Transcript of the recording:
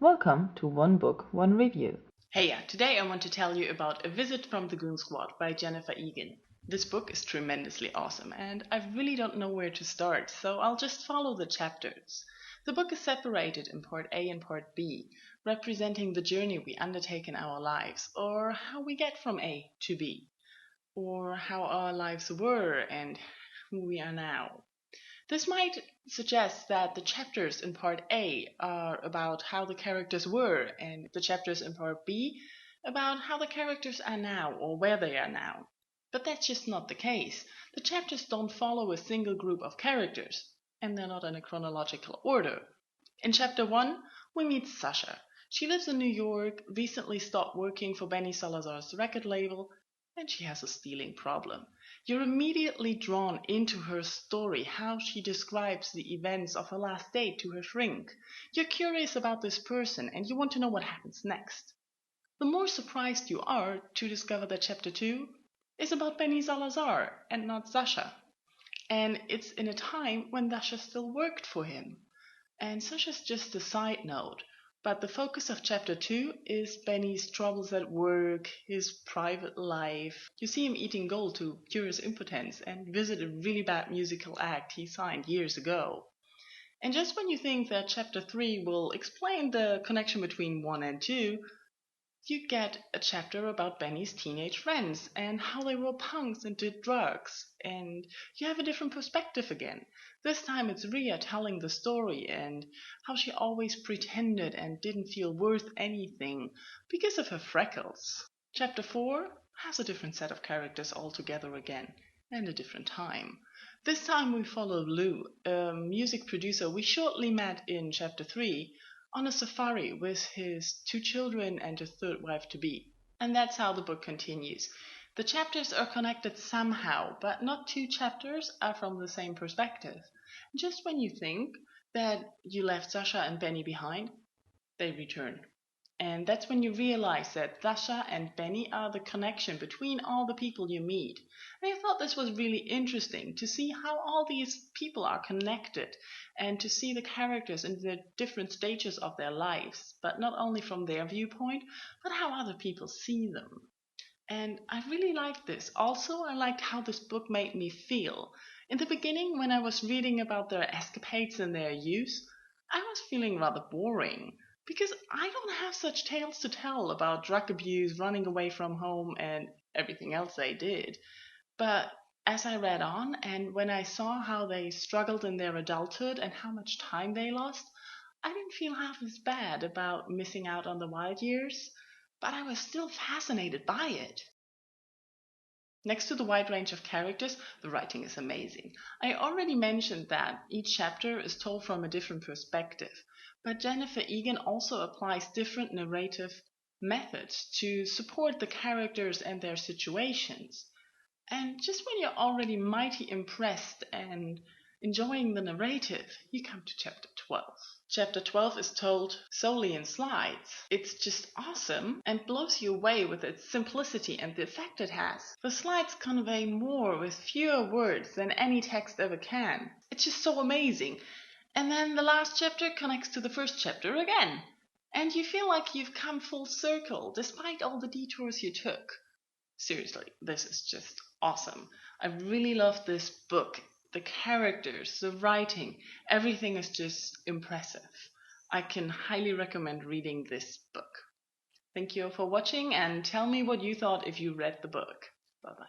Welcome to One Book, One Review. Hey, today I want to tell you about A Visit from the Goon Squad by Jennifer Egan. This book is tremendously awesome and I really don't know where to start, so I'll just follow the chapters. The book is separated in Part A and Part B, representing the journey we undertake in our lives, or how we get from A to B, or how our lives were and who we are now. This might suggest that the chapters in Part A are about how the characters were, and the chapters in Part B about how the characters are now or where they are now. But that's just not the case. The chapters don't follow a single group of characters, and they're not in a chronological order. In Chapter 1, we meet Sasha. She lives in New York, recently stopped working for Benny Salazar's record label, and she has a stealing problem. You're immediately drawn into her story, how she describes the events of her last date to her shrink. You're curious about this person and you want to know what happens next. The more surprised you are to discover that Chapter 2 is about Benny Salazar and not Sasha. And it's in a time when Sasha still worked for him. And Sasha's just a side note. But the focus of Chapter 2 is Benny's troubles at work, his private life. You see him eating gold to cure his impotence and visit a really bad musical act he signed years ago. And just when you think that Chapter 3 will explain the connection between 1 and 2, you get a chapter about Benny's teenage friends and how they were punks and did drugs. And you have a different perspective again. This time it's Ria telling the story and how she always pretended and didn't feel worth anything because of her freckles. Chapter 4 has a different set of characters altogether again and a different time. This time we follow Lou, a music producer we shortly met in Chapter 3, on a safari with his 2 children and a 3rd wife-to-be. And that's how the book continues. The chapters are connected somehow, but not 2 chapters are from the same perspective. Just when you think that you left Sasha and Benny behind, they return. And that's when you realize that Sasha and Benny are the connection between all the people you meet. And I thought this was really interesting to see how all these people are connected and to see the characters in the different stages of their lives, but not only from their viewpoint, but how other people see them. And I really liked this. Also, I liked how this book made me feel. In the beginning, when I was reading about their escapades and their youth, I was feeling rather boring. Because I don't have such tales to tell about drug abuse, running away from home, and everything else they did. But as I read on, and when I saw how they struggled in their adulthood and how much time they lost, I didn't feel half as bad about missing out on the wild years, but I was still fascinated by it. Next to the wide range of characters, the writing is amazing. I already mentioned that each chapter is told from a different perspective, but Jennifer Egan also applies different narrative methods to support the characters and their situations. And just when you're already mighty impressed and enjoying the narrative, you come to Chapter 12. Chapter 12 is told solely in slides. It's just awesome and blows you away with its simplicity and the effect it has. The slides convey more with fewer words than any text ever can. It's just so amazing. And then the last chapter connects to the first chapter again. And you feel like you've come full circle despite all the detours you took. Seriously, this is just awesome. I really love this book. The characters, the writing, everything is just impressive. I can highly recommend reading this book. Thank you all for watching and tell me what you thought if you read the book. Bye bye.